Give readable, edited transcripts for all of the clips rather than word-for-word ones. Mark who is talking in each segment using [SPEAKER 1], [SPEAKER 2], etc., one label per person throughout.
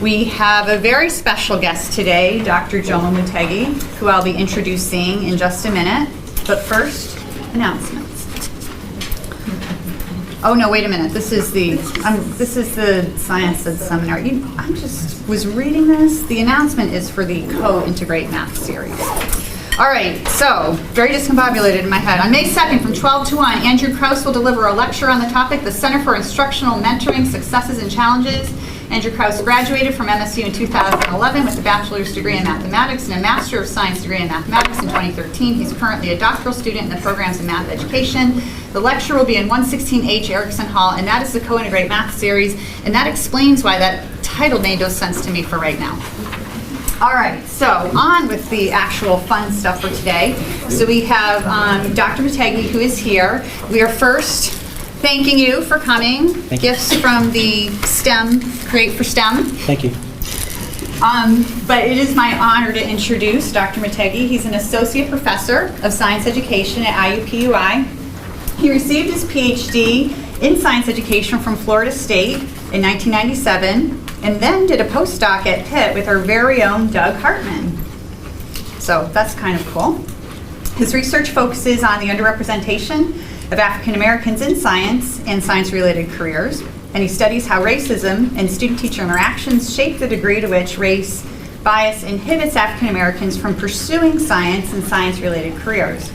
[SPEAKER 1] We have a very special guest today, Dr. Jomo Mutegi, who I'll be introducing in just a minute. But first, announcements. Oh no, wait a minute. This is the Science Ed Seminar. I just was reading this. The announcement is for the Co-Integrate Math series. All right, so very discombobulated in my head. On May 2nd from 12 to 1, Andrew Krause will deliver a lecture on the topic, the Center for Instructional Mentoring, Successes and Challenges. Andrew Krause graduated from MSU in 2011 with a bachelor's degree in mathematics and a Master of Science degree in mathematics in 2013. He's currently a doctoral student in the programs in math education. The lecture will be in 116H Erickson Hall, and that is the Co-Integrate Math series, and that explains why that title made no sense to me for right now. All right, so on with the actual fun stuff for today. So we have Dr. Mutegi, who is here. We are first thanking you for coming.
[SPEAKER 2] Thank you.
[SPEAKER 1] Gifts from the STEM, Create for STEM.
[SPEAKER 2] Thank you.
[SPEAKER 1] But it is my honor to introduce Dr. Mutegi. He's an associate professor of science education at IUPUI. He received his PhD in science education from Florida State in 1997, and then did a postdoc at Pitt with our very own Doug Hartman. So that's kind of cool. His research focuses on the underrepresentation of African Americans in science and science-related careers, and he studies how racism and student-teacher interactions shape the degree to which race bias inhibits African Americans from pursuing science and science-related careers.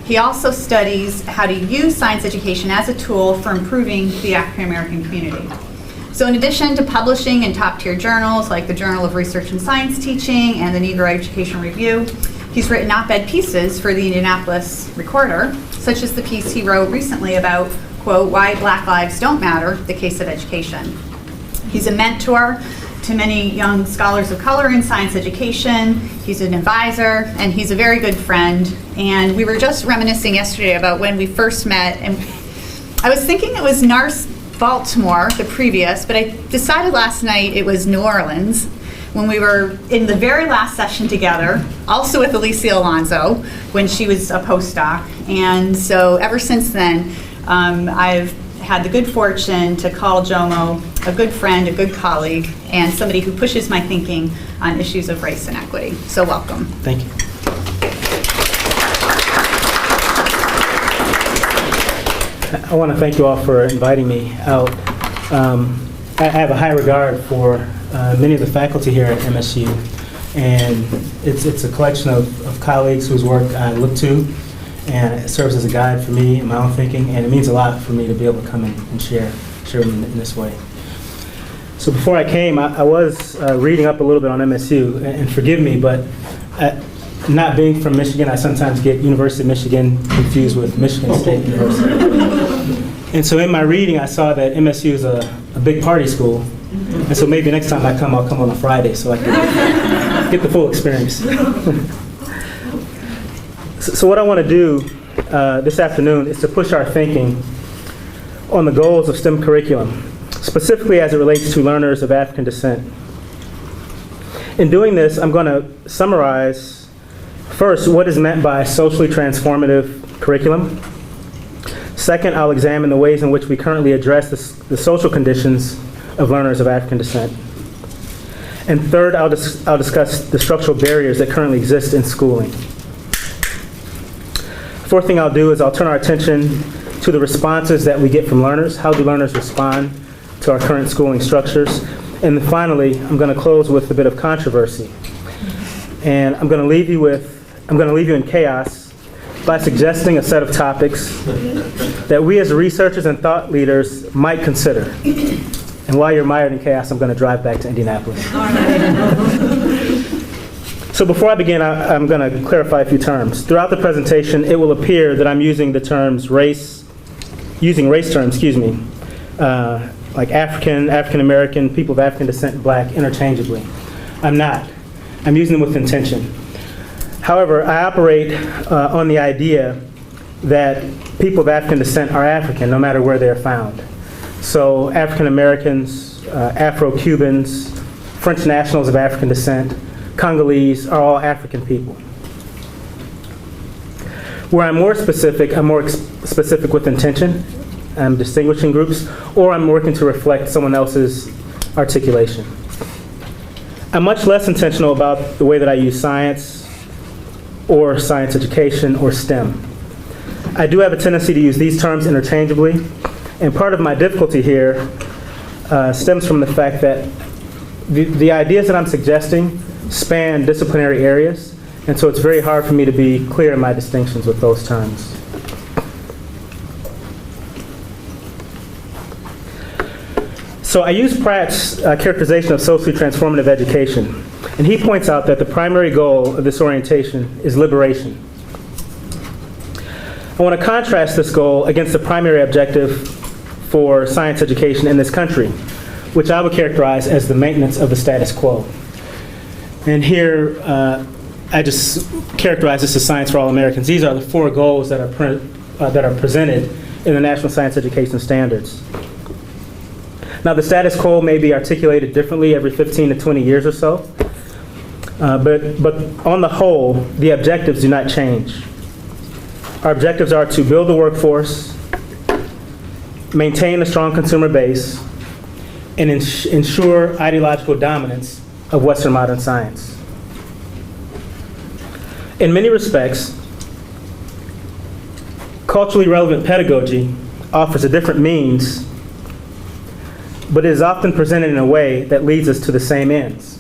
[SPEAKER 1] He also studies how to use science education as a tool for improving the African American community. So in addition to publishing in top-tier journals like the Journal of Research and Science Teaching and the Negro Education Review, he's written op-ed pieces for the Indianapolis Recorder, such as the piece he wrote recently about, quote, why Black lives don't matter, the case of education. He's a mentor to many young scholars of color in science education. He's an advisor, and he's a very good friend. And we were just reminiscing yesterday about when we first met, and I was thinking it was Baltimore, the previous, but I decided last night it was New Orleans when we were in the very last session together, also with Alicia Alonso, when she was a postdoc. And so ever since then, I've had the good fortune to call Jomo a good friend, a good colleague, and somebody who pushes my thinking on issues of race and equity. So welcome.
[SPEAKER 2] Thank you. I want to thank you all for inviting me out. I have a high regard for many of the faculty here at MSU, and it's a collection of colleagues whose work I look to, and it serves as a guide for me in my own thinking, and it means a lot for me to be able to come in and share in this way. So before I came, I was reading up a little bit on MSU, and forgive me, but not being from Michigan, I sometimes get University of Michigan confused with Michigan State University. And so in my reading, I saw that MSU is a big party school, and so maybe next time I come, I'll come on a Friday so I can get the full experience. So what I want to do this afternoon is to push our thinking on the goals of STEM curriculum, specifically as it relates to learners of African descent. In doing this, I'm going to summarize, first, what is meant by socially transformative curriculum. Second, I'll examine the ways in which we currently address the social conditions of learners of African descent. And third, I'll discuss the structural barriers that currently exist in schooling. Fourth thing I'll do is I'll turn our attention to the responses that we get from learners. How do learners respond to our current schooling structures? And then finally, I'm going to close with a bit of controversy. And I'm going to leave you in chaos by suggesting a set of topics that we as researchers and thought leaders might consider. And while you're mired in chaos, I'm going to drive back to Indianapolis.
[SPEAKER 1] All right.
[SPEAKER 2] So before I begin, I'm going to clarify a few terms. Throughout the presentation, it will appear that I'm using the terms race terms, like African, African American, people of African descent, Black, interchangeably. I'm not. I'm using them with intention. However, I operate on the idea that people of African descent are African, no matter where they're found. So African Americans, Afro-Cubans, French nationals of African descent, Congolese are all African people. Where I'm more specific with intention. I'm distinguishing groups, or I'm working to reflect someone else's articulation. I'm much less intentional about the way that I use science or science education or STEM. I do have a tendency to use these terms interchangeably, and part of my difficulty here stems from the fact that the ideas that I'm suggesting span disciplinary areas, and so it's very hard for me to be clear in my distinctions with those terms. So I use Pratt's characterization of socially transformative education, and he points out that the primary goal of this orientation is liberation. I want to contrast this goal against the primary objective for science education in this country, which I would characterize as the maintenance of the status quo. And here, I just characterize this as Science for All Americans. These are the 4 goals that are presented in the National Science Education Standards. Now, the status quo may be articulated differently every 15 to 20 years or so, but on the whole, the objectives do not change. Our objectives are to build the workforce, maintain a strong consumer base, and ensure ideological dominance of Western modern science. In many respects, culturally relevant pedagogy offers a different means, but it is often presented in a way that leads us to the same ends.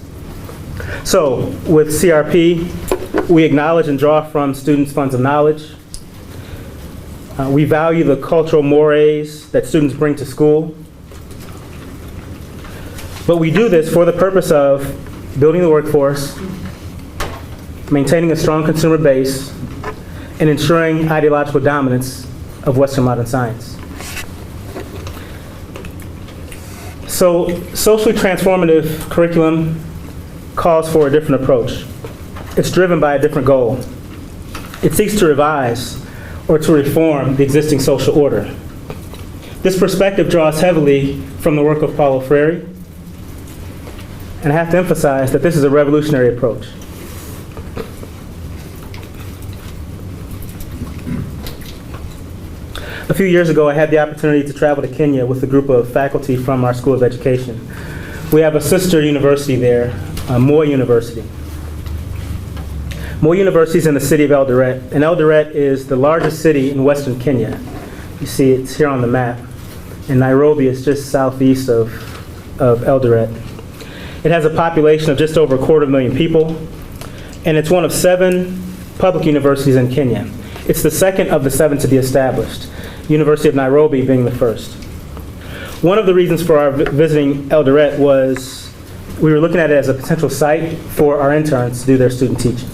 [SPEAKER 2] So, with CRP, we acknowledge and draw from students' funds of knowledge. We value the cultural mores that students bring to school. But we do this for the purpose of building the workforce, maintaining a strong consumer base, and ensuring ideological dominance of Western modern science. So, socially transformative curriculum calls for a different approach. It's driven by a different goal. It seeks to revise or to reform the existing social order. This perspective draws heavily from the work of Paulo Freire, and I have to emphasize that this is a revolutionary approach. A few years ago, I had the opportunity to travel to Kenya with a group of faculty from our School of Education. We have a sister university there, Moi University. Moi University is in the city of Eldoret, and Eldoret is the largest city in western Kenya. You see it's here on the map, and Nairobi is just southeast of Eldoret. It has a population of just over 250,000 people, and it's one of 7 public universities in Kenya. It's the second of the 7 to be established, University of Nairobi being the first. One of the reasons for our visiting Eldoret was we were looking at it as a potential site for our interns to do their student teaching.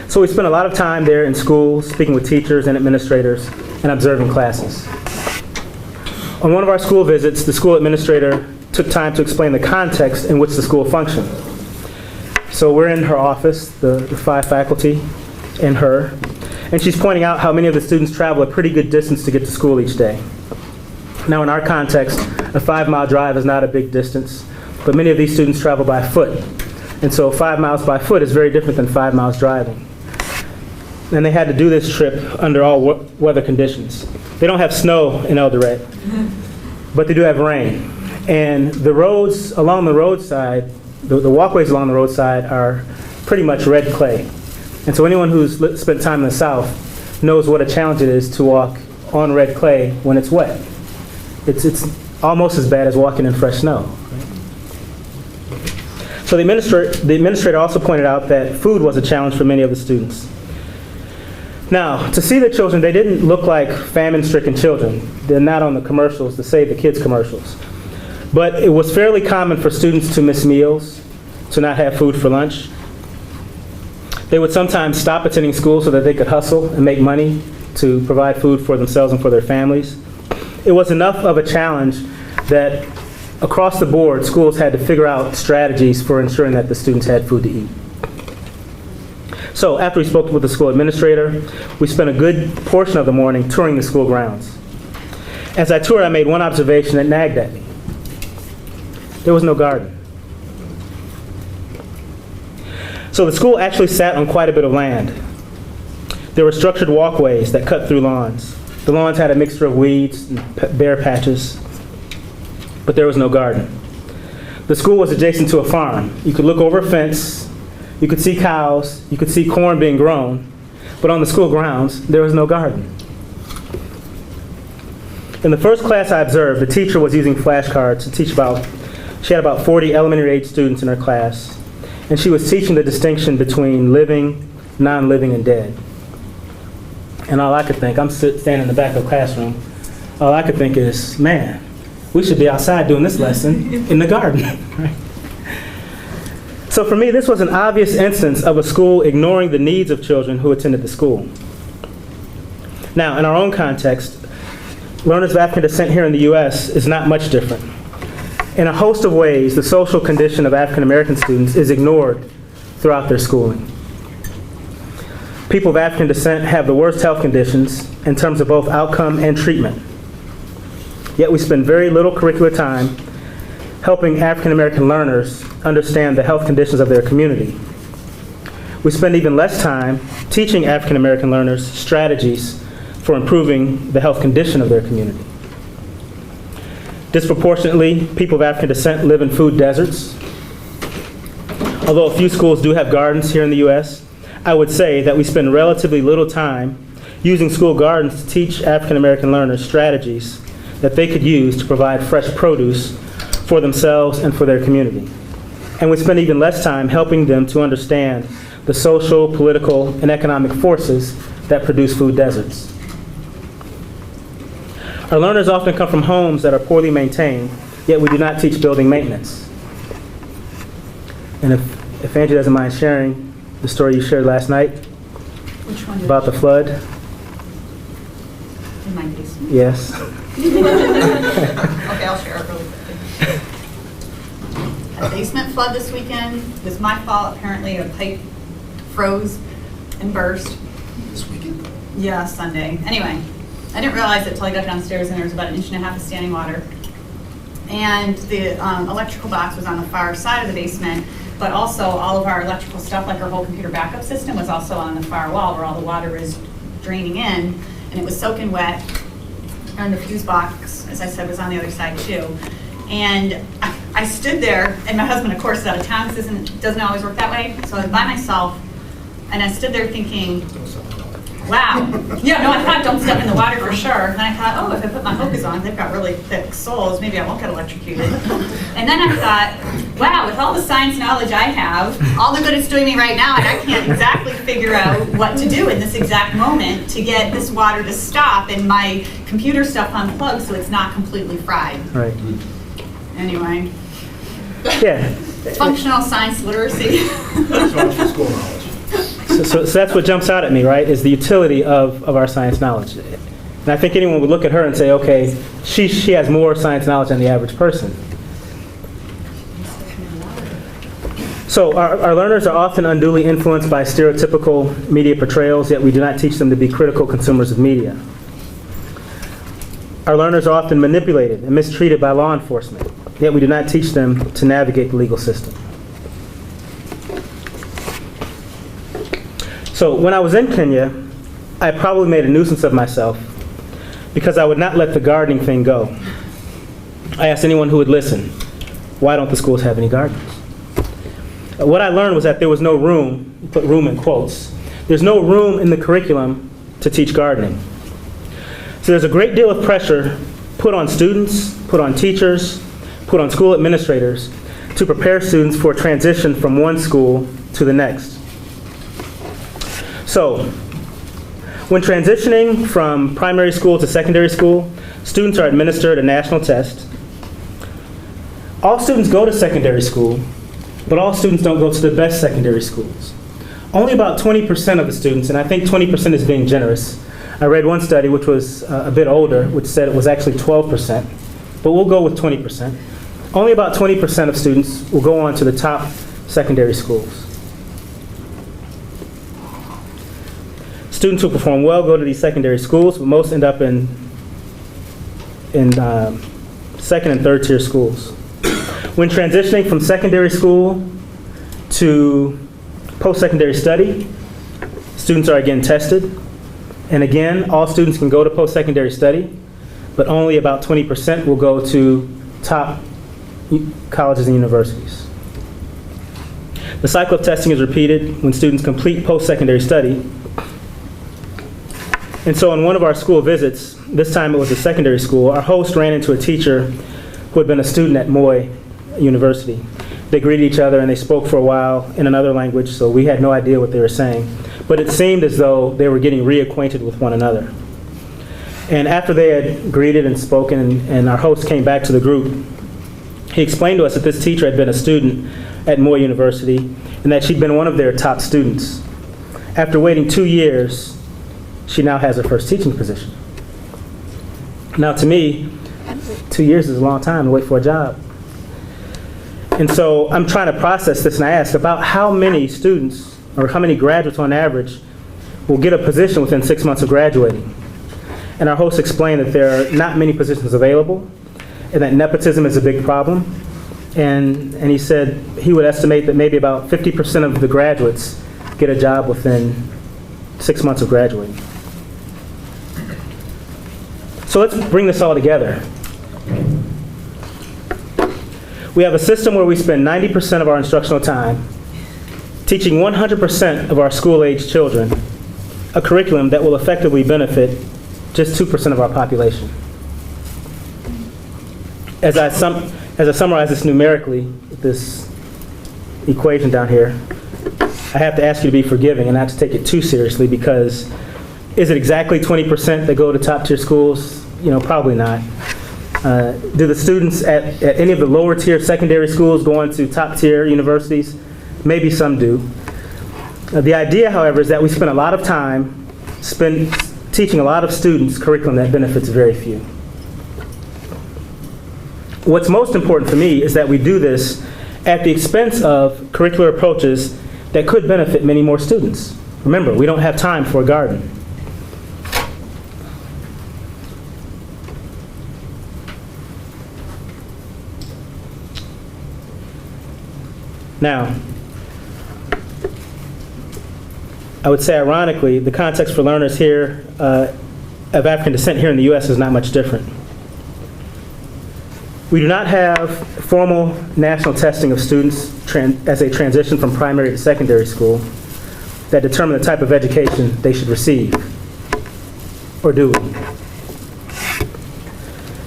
[SPEAKER 2] So we spent a lot of time there in schools, speaking with teachers and administrators, and observing classes. On one of our school visits, the school administrator took time to explain the context in which the school functioned. So we're in her office, the 5 faculty and her, and she's pointing out how many of the students travel a pretty good distance to get to school each day. Now, in our context, a 5-mile drive is not a big distance, but many of these students travel by foot. And so 5 miles by foot is very different than 5 miles driving. And they had to do this trip under all weather conditions. They don't have snow in Eldoret, but they do have rain. And the roads along the roadside, the walkways along the roadside are pretty much red clay. And so anyone who's spent time in the South knows what a challenge it is to walk on red clay when it's wet. It's almost as bad as walking in fresh snow. So the administrator also pointed out that food was a challenge for many of the students. Now, to see the children, they didn't look like famine-stricken children. They're not on the commercials, the Save the Kids commercials. But it was fairly common for students to miss meals, to not have food for lunch. They would sometimes stop attending school so that they could hustle and make money to provide food for themselves and for their families. It was enough of a challenge that across the board, schools had to figure out strategies for ensuring that the students had food to eat. So after we spoke with the school administrator, we spent a good portion of the morning touring the school grounds. As I toured, I made one observation that nagged at me. There was no garden. So the school actually sat on quite a bit of land. There were structured walkways that cut through lawns. The lawns had a mixture of weeds and bare patches, but there was no garden. The school was adjacent to a farm. You could look over a fence, you could see cows, you could see corn being grown, but on the school grounds, there was no garden. In the first class I observed, the teacher was using flashcards to teach she had about 40 elementary age students in her class, and she was teaching the distinction between living, non-living, and dead. And all I could think, I'm standing in the back of the classroom, all I could think is, man, we should be outside doing this lesson in the garden. Right? So for me, this was an obvious instance of a school ignoring the needs of children who attended the school. Now, in our own context, learners of African descent here in the U.S. is not much different. In a host of ways, the social condition of African American students is ignored throughout their schooling. People of African descent have the worst health conditions in terms of both outcome and treatment. Yet we spend very little curricular time helping African American learners understand the health conditions of their community. We spend even less time teaching African American learners strategies for improving the health condition of their community. Disproportionately, people of African descent live in food deserts. Although a few schools do have gardens here in the U.S., I would say that we spend relatively little time using school gardens to teach African American learners strategies that they could use to provide fresh produce for themselves and for their community. And we spend even less time helping them to understand the social, political, and economic forces that produce food deserts. Our learners often come from homes that are poorly maintained, yet we do not teach building maintenance. And if Angie doesn't mind sharing the story you shared last night.
[SPEAKER 1] Which one?
[SPEAKER 2] About the flood.
[SPEAKER 1] In my basement?
[SPEAKER 2] Yes.
[SPEAKER 1] Okay, I'll share it really quickly. A basement flood this weekend. It was my fault. Apparently a pipe froze and burst.
[SPEAKER 3] This weekend?
[SPEAKER 1] Yeah, Sunday. Anyway, I didn't realize it until I got downstairs and there was about 1.5 inches of standing water. And the electrical box was on the far side of the basement, but also all of our electrical stuff, like our whole computer backup system, was also on the far wall where all the water is draining in, and it was soaking wet. And the fuse box, as I said, was on the other side too. And I stood there, and my husband, of course, is out of town. This doesn't always work that way. So I was by myself, and I stood there thinking, wow. Yeah, no, I thought don't step in the water for sure. And then I thought, oh, if I put my focus on, they've got really thick soles, maybe I won't get electrocuted. And then I thought, wow, with all the science knowledge I have, all the good it's doing me right now, and I can't exactly figure out what to do in this exact moment to get this water to stop and my computer stuff unplugged so it's not completely fried.
[SPEAKER 2] Right.
[SPEAKER 1] Anyway.
[SPEAKER 2] Yeah.
[SPEAKER 1] Functional science literacy.
[SPEAKER 3] So much for school knowledge.
[SPEAKER 2] So that's what jumps out at me, right, is the utility of our science knowledge. And I think anyone would look at her and say, okay, she has more science knowledge than the average person. So our learners are often unduly influenced by stereotypical media portrayals, yet we do not teach them to be critical consumers of media. Our learners are often manipulated and mistreated by law enforcement, yet we do not teach them to navigate the legal system. So when I was in Kenya, I probably made a nuisance of myself because I would not let the gardening thing go. I asked anyone who would listen, why don't the schools have any gardens? What I learned was that there was no room, put room in quotes, there's no room in the curriculum to teach gardening. So there's a great deal of pressure put on students, put on teachers, put on school administrators to prepare students for a transition from one school to the next. So, when transitioning from primary school to secondary school, students are administered a national test. All students go to secondary school, but all students don't go to the best secondary schools. Only about 20% of the students, and I think 20% is being generous. I read one study which was a bit older, which said it was actually 12%, but we'll go with 20%. Only about 20% of students will go on to the top secondary schools. Students who perform well go to these secondary schools, but most end up in second and third tier schools. When transitioning from secondary school to post-secondary study, students are again tested. And again, all students can go to post-secondary study, but only about 20% will go to top colleges and universities. The cycle of testing is repeated when students complete post-secondary study. And so on one of our school visits, this time it was a secondary school, our host ran into a teacher who had been a student at Moy University. They greeted each other and they spoke for a while in another language, so we had no idea what they were saying. But it seemed as though they were getting reacquainted with one another. And after they had greeted and spoken, and our host came back to the group, he explained to us that this teacher had been a student at Moy University and that she'd been one of their top students. After waiting 2 years, she now has her first teaching position. Now to me, 2 years is a long time to wait for a job. And so I'm trying to process this, and I ask about how many students or how many graduates on average will get a position within 6 months of graduating. And our host explained that there are not many positions available and that nepotism is a big problem. And he said he would estimate that maybe about 50% of the graduates get a job within 6 months of graduating. So let's bring this all together. We have a system where we spend 90% of our instructional time teaching 100% of our school-age children a curriculum that will effectively benefit just 2% of our population. As I summarize this numerically, with this equation down here, I have to ask you to be forgiving and not to take it too seriously, because is it exactly 20% that go to top-tier schools? You know, probably not. Do the students at any of the lower-tier secondary schools go on to top-tier universities? Maybe some do. The idea, however, is that we spend a lot of time teaching a lot of students curriculum that benefits very few. What's most important for me is that we do this at the expense of curricular approaches that could benefit many more students. Remember, we don't have time for a garden. Now, I would say ironically, the context for learners here of African descent here in the U.S. is not much different. We do not have formal national testing of students as they transition from primary to secondary school that determine the type of education they should receive, or do we?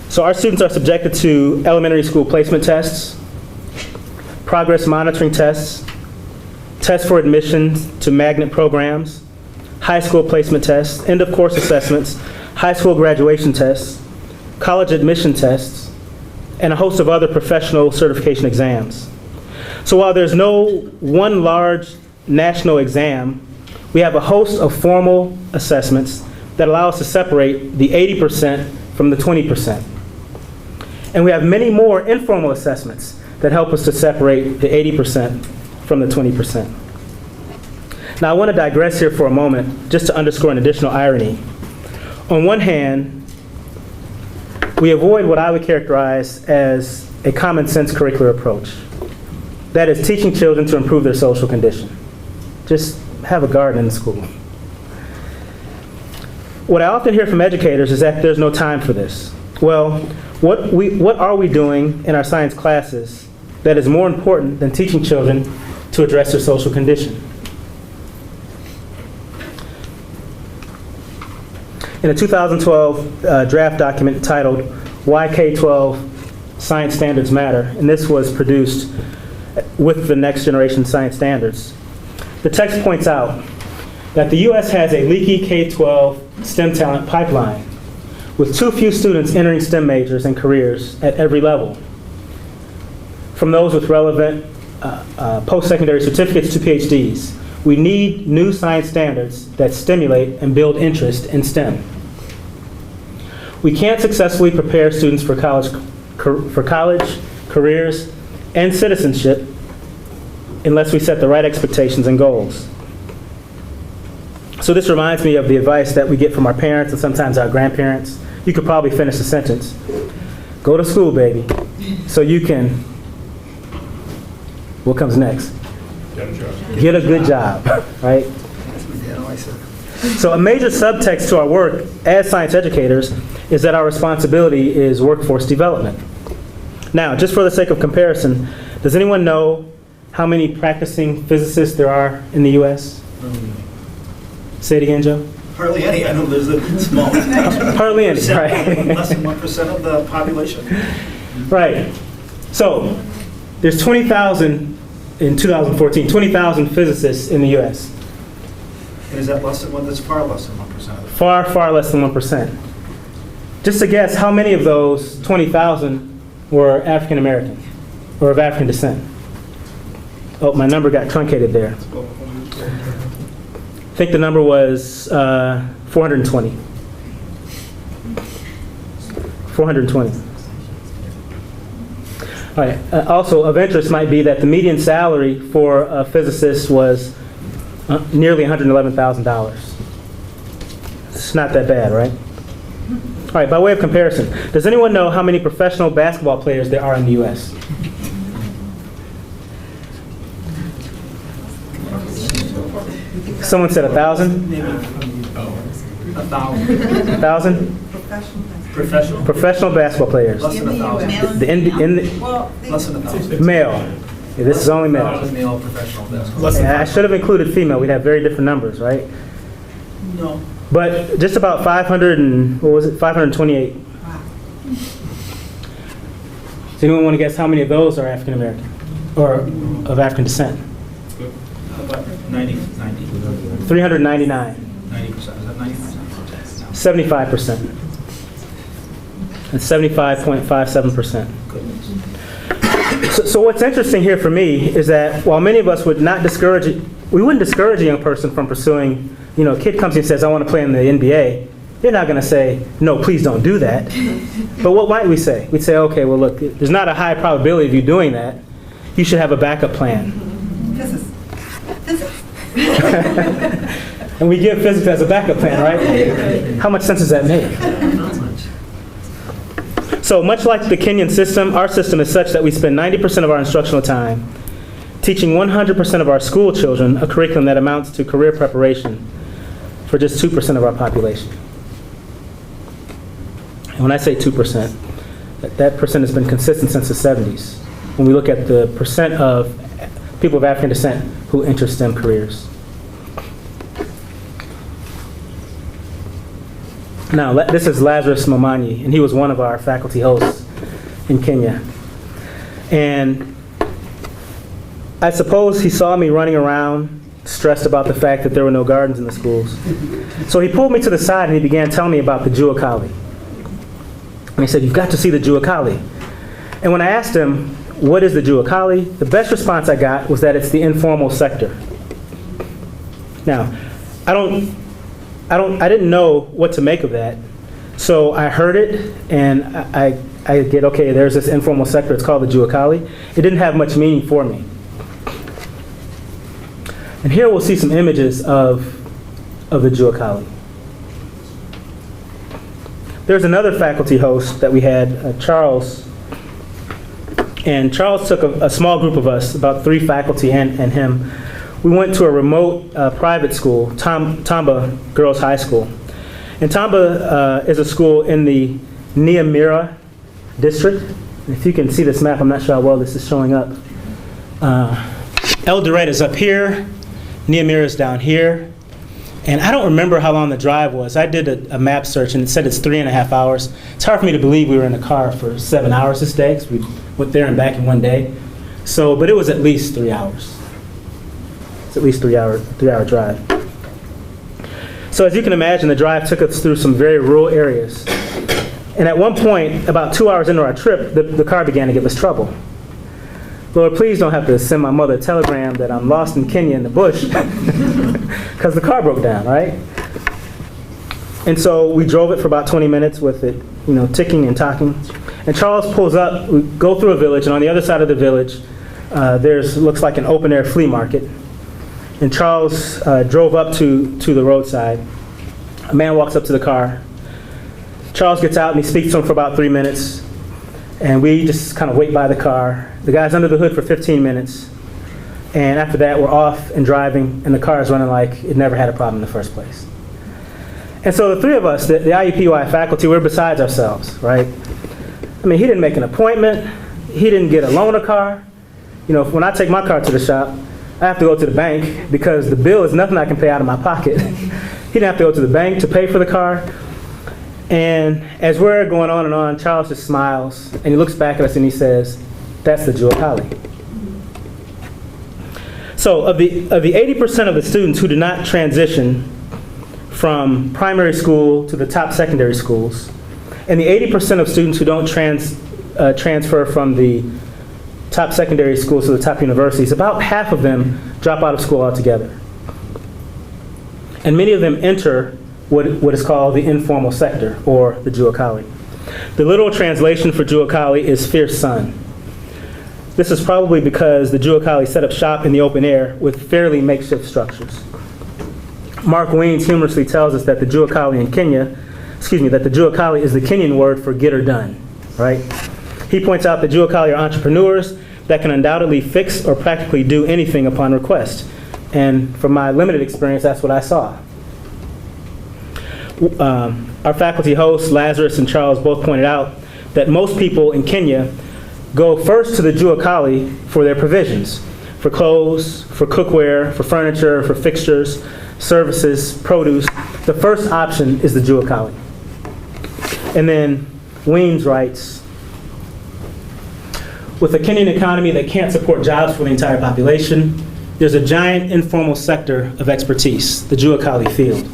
[SPEAKER 2] So our students are subjected to elementary school placement tests, progress monitoring tests, tests for admission to magnet programs, high school placement tests, end of course assessments, high school graduation tests, college admission tests, and a host of other professional certification exams. So while there's no one large national exam, we have a host of formal assessments that allow us to separate the 80% from the 20%. And we have many more informal assessments that help us to separate the 80% from the 20%. Now I want to digress here for a moment just to underscore an additional irony. On one hand, we avoid what I would characterize as a common sense curricular approach. That is teaching children to improve their social condition. Just have a garden in school. What I often hear from educators is that there's no time for this. Well, what are we doing in our science classes that is more important than teaching children to address their social condition? In a 2012 draft document titled Why K-12 Science Standards Matter, and this was produced with the next generation science standards, the text points out that the U.S. has a leaky K-12 STEM talent pipeline with too few students entering STEM majors and careers at every level, from those with relevant post-secondary certificates to PhDs. We need new science standards that stimulate and build interest in STEM. We can't successfully prepare students for college, careers, and citizenship unless we set the right expectations and goals. So this reminds me of the advice that we get from our parents and sometimes our grandparents. You could probably finish the sentence. Go to school, baby, so you can, what comes next? Get a good job, right? So a major subtext to our work as science educators is that our responsibility is workforce development. Now, just for the sake of comparison, does anyone know how many practicing physicists there are in the U.S.? Say it again, Joe.
[SPEAKER 3] Hardly any. I know there's a small.
[SPEAKER 2] Hardly any, right?
[SPEAKER 3] Less than 1% of the population.
[SPEAKER 2] Right. So there's 20,000 in 2014, 20,000 physicists in the U.S.
[SPEAKER 3] And is that less than one? That's far less than 1% of the.
[SPEAKER 2] Far, far less than 1%. Just to guess, how many of those 20,000 were African American or of African descent? Oh, my number got truncated there. I think the number was 420. 420. All right. Also, of interest might be that the median salary for a physicist was nearly $111,000. It's not that bad, right? All right, by way of comparison, does anyone know how many professional basketball players there are in the U.S.? Someone said 1,000?
[SPEAKER 3] Maybe 1,000.
[SPEAKER 2] 1,000?
[SPEAKER 3] Professional.
[SPEAKER 2] Professional basketball players.
[SPEAKER 3] Less than 1,000. Less than 1,000.
[SPEAKER 2] Male. Yeah, this is only male.
[SPEAKER 3] Male professional basketball.
[SPEAKER 2] And I should have included female. We'd have very different numbers, right?
[SPEAKER 3] No.
[SPEAKER 2] But just about 500 and, what was it, 528. Does anyone want to guess how many of those are African American or of African descent?
[SPEAKER 3] How about 90?
[SPEAKER 2] 399.
[SPEAKER 3] 90%. Is that 90%?
[SPEAKER 2] 75%. That's 75.57%. So what's interesting here for me is that while many of us would not discourage it, we wouldn't discourage a young person from pursuing, a kid comes and says, I want to play in the NBA. You're not going to say, no, please don't do that. But what might we say? We'd say, okay, well, look, there's not a high probability of you doing that. You should have a backup plan.
[SPEAKER 4] Physics.
[SPEAKER 2] And we give physics as a backup plan, right? How much sense does that make? So much like the Kenyan system, our system is such that we spend 90% of our instructional time teaching 100% of our school children a curriculum that amounts to career preparation for just 2% of our population. And when I say 2%, that percent has been consistent since the 70s, when we look at the percent of people of African descent who enter STEM careers. Now, this is Lazarus Momanyi, and he was one of our faculty hosts in Kenya. And I suppose he saw me running around, stressed about the fact that there were no gardens in the schools. So he pulled me to the side and he began telling me about the Juakali. And he said, you've got to see the Juakali. And when I asked him, what is the Juakali? The best response I got was that it's the informal sector. Now, I didn't know what to make of that. So I heard it and I get, okay, there's this informal sector, it's called the Juakali. It didn't have much meaning for me. And here we'll see some images of the Juakali. There's another faculty host that we had, Charles. And Charles took a small group of us, about 3 faculty and him. We went to a remote private school, Tamba Girls High School. And Tamba is a school in the Nyamira district. If you can see this map, I'm not sure how well this is showing up. Eldoret is up here. Nyamira is down here. And I don't remember how long the drive was. I did a map search and it said it's 3.5 hours. It's hard for me to believe we were in the car for 7 hours this day, because we went there and back in one day. So, but it was at least 3 hours. It's at least 3-hour drive. So as you can imagine, the drive took us through some very rural areas. And at one point, about 2 hours into our trip, the car began to give us trouble. Lord, please don't have to send my mother a telegram that I'm lost in Kenya in the bush, because the car broke down, right? And so we drove it for about 20 minutes with it, ticking and talking. And Charles pulls up, we go through a village, and on the other side of the village, looks like an open-air flea market. And Charles drove up to the roadside. A man walks up to the car. Charles gets out and he speaks to him for about 3 minutes. And we just kind of wait by the car. The guy's under the hood for 15 minutes. And after that, we're off and driving, and the car is running like it never had a problem in the first place. And so the 3 of us, the IUPUI faculty, we're besides ourselves, right? I mean, he didn't make an appointment. he didn't get a loaner car. You know, when I take my car to the shop, I have to go to the bank because the bill is nothing I can pay out of my pocket. He didn't have to go to the bank to pay for the car. And as we're going on and on, Charles just smiles, and he looks back at us and he says, "That's the Jewel Collie." So of the 80% of the students who do not transition from primary school to the top secondary schools, and the 80% of students who don't transfer from the top secondary schools to the top universities, about half of them drop out of school altogether. And many of them enter what is called the informal sector, or the Jewel Collie. The literal translation for Jewel Collie is fierce son. This is probably because the Jewel Collie set up shop in the open air with fairly makeshift structures. Mark Weens humorously tells us that the Jewel Collie in Kenya, that the Jewel Collie is the Kenyan word for get her done, right? He points out that Jewel Collie are entrepreneurs that can undoubtedly fix or practically do anything upon request. And from my limited experience, that's what I saw. Our faculty hosts, Lazarus and Charles, both pointed out that most people in Kenya go first to the Jewel Collie for their provisions, for clothes, for cookware, for furniture, for fixtures, services, produce. The first option is the Jewel Collie. And then Weens writes, with a Kenyan economy that can't support jobs for the entire population, there's a giant informal sector of expertise, the Jewel Collie field.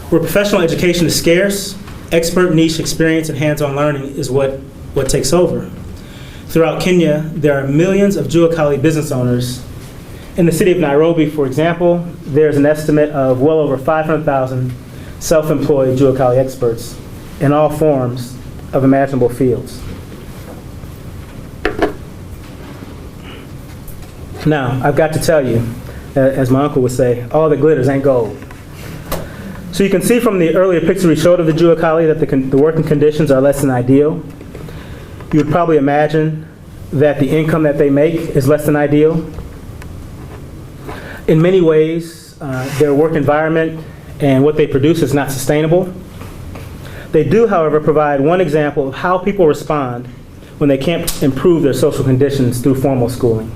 [SPEAKER 2] Where professional education is scarce, expert niche experience and hands-on learning is what takes over. Throughout Kenya, there are millions of Jewel Collie business owners. In the city of Nairobi, for example, there's an estimate of well over 500,000 self-employed Jewel Collie experts in all forms of imaginable fields. Now, I've got to tell you, as my uncle would say, all that glitters ain't gold. So you can see from the earlier picture we showed of the Jewel Collie that the working conditions are less than ideal. You would probably imagine that the income that they make is less than ideal. In many ways, their work environment and what they produce is not sustainable. They do, however, provide one example of how people respond when they can't improve their social conditions through formal schooling.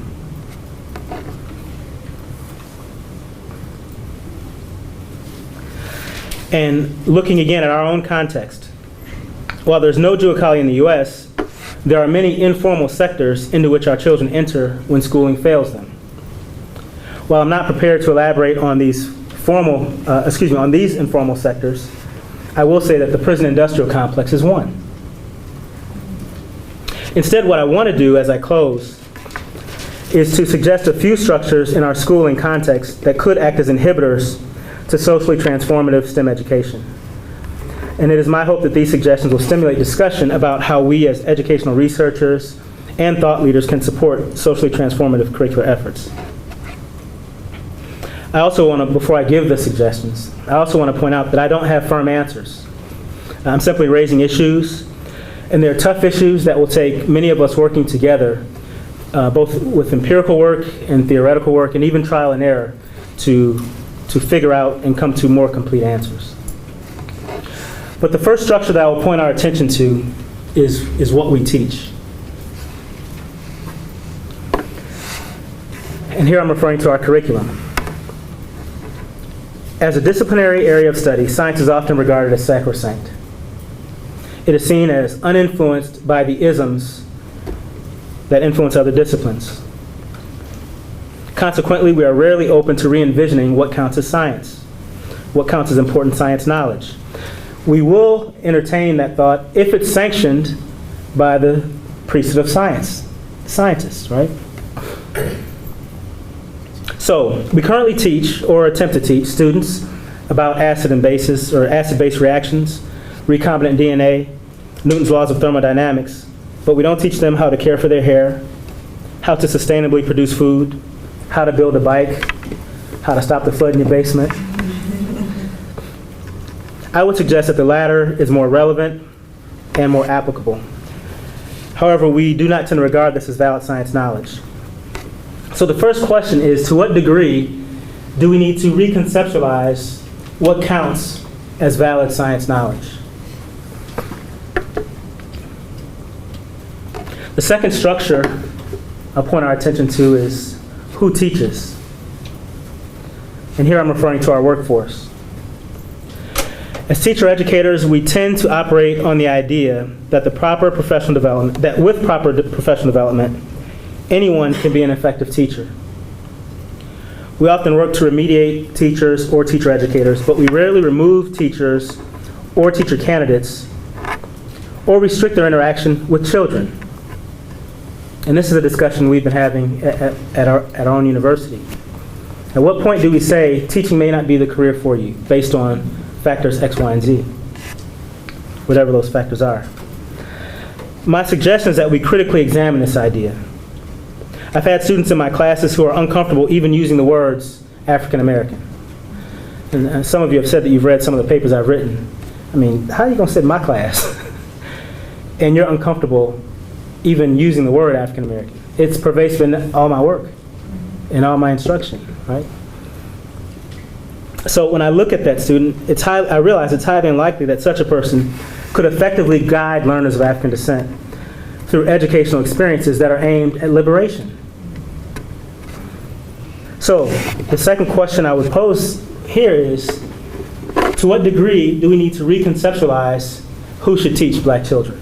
[SPEAKER 2] And looking again at our own context, while there's no Jewel Collie in the U.S., there are many informal sectors into which our children enter when schooling fails them. While I'm not prepared to elaborate on these informal sectors, I will say that the prison industrial complex is one. Instead, what I want to do as I close is to suggest a few structures in our schooling context that could act as inhibitors to socially transformative STEM education. And it is my hope that these suggestions will stimulate discussion about how we as educational researchers and thought leaders can support socially transformative curricular efforts. I also want to, before I give the suggestions, I also want to point out that I don't have firm answers. I'm simply raising issues, and they're tough issues that will take many of us working together, both with empirical work and theoretical work, and even trial and error, to figure out and come to more complete answers. But the first structure that I will point our attention to is what we teach. And here I'm referring to our curriculum. As a disciplinary area of study, science is often regarded as sacrosanct. It is seen as uninfluenced by the isms that influence other disciplines. Consequently, we are rarely open to re-envisioning what counts as science, what counts as important science knowledge. We will entertain that thought if it's sanctioned by the priesthood of science, scientists, right? So, we currently teach, or attempt to teach, students about acid and bases, or acid-base reactions, recombinant DNA, Newton's laws of thermodynamics, but we don't teach them how to care for their hair, how to sustainably produce food, how to build a bike, how to stop the flood in your basement. I would suggest that the latter is more relevant and more applicable. However, we do not tend to regard this as valid science knowledge. So the first question is, to what degree do we need to reconceptualize what counts as valid science knowledge? The second structure I'll point our attention to is who teaches. And here I'm referring to our workforce. As teacher educators, we tend to operate on the idea that with proper professional development, anyone can be an effective teacher. We often work to remediate teachers or teacher educators, but we rarely remove teachers or teacher candidates or restrict their interaction with children. And this is a discussion we've been having at our own university. At what point do we say teaching may not be the career for you based on factors X, Y, and Z, whatever those factors are? My suggestion is that we critically examine this idea. I've had students in my classes who are uncomfortable even using the words African American. And some of you have said that you've read some of the papers I've written. I mean, how are you going to sit in my class and you're uncomfortable even using the word African American? It's pervasive in all my work, in all my instruction, right? So when I look at that student, I realize it's highly unlikely that such a person could effectively guide learners of African descent through educational experiences that are aimed at liberation. So the second question I would pose here is, to what degree do we need to reconceptualize who should teach black children?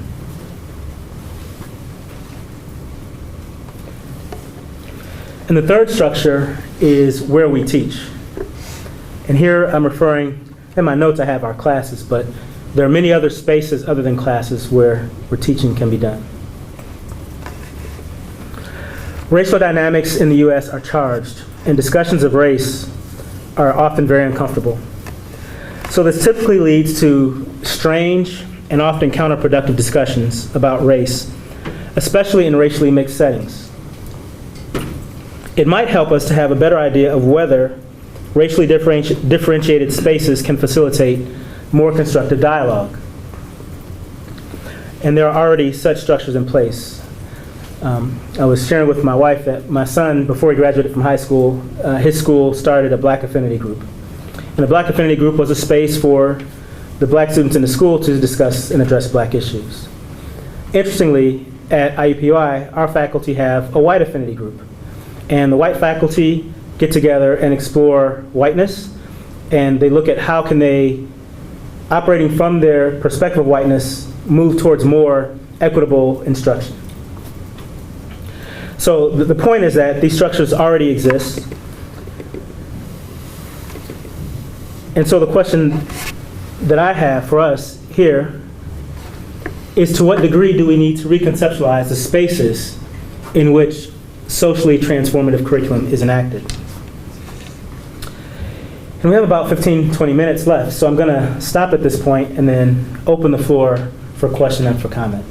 [SPEAKER 2] And the third structure is where we teach. And here I'm referring, in my notes I have our classes, but there are many other spaces other than classes where teaching can be done. Racial dynamics in the U.S. are charged, and discussions of race are often very uncomfortable. So this typically leads to strange and often counterproductive discussions about race, especially in racially mixed settings. It might help us to have a better idea of whether racially differentiated spaces can facilitate more constructive dialogue. And there are already such structures in place. I was sharing with my wife that my son, before he graduated from high school, his school started a black affinity group. And the black affinity group was a space for the black students in the school to discuss and address black issues. Interestingly, at IUPUI, our faculty have a white affinity group. And the white faculty get together and explore whiteness, and they look at how can they, operating from their perspective of whiteness, move towards more equitable instruction. So the point is that these structures already exist. And so the question that I have for us here is, to what degree do we need to reconceptualize the spaces in which socially transformative curriculum is enacted? And we have about 15-20 minutes left, so I'm going to stop at this point and then open the floor for question and for comment.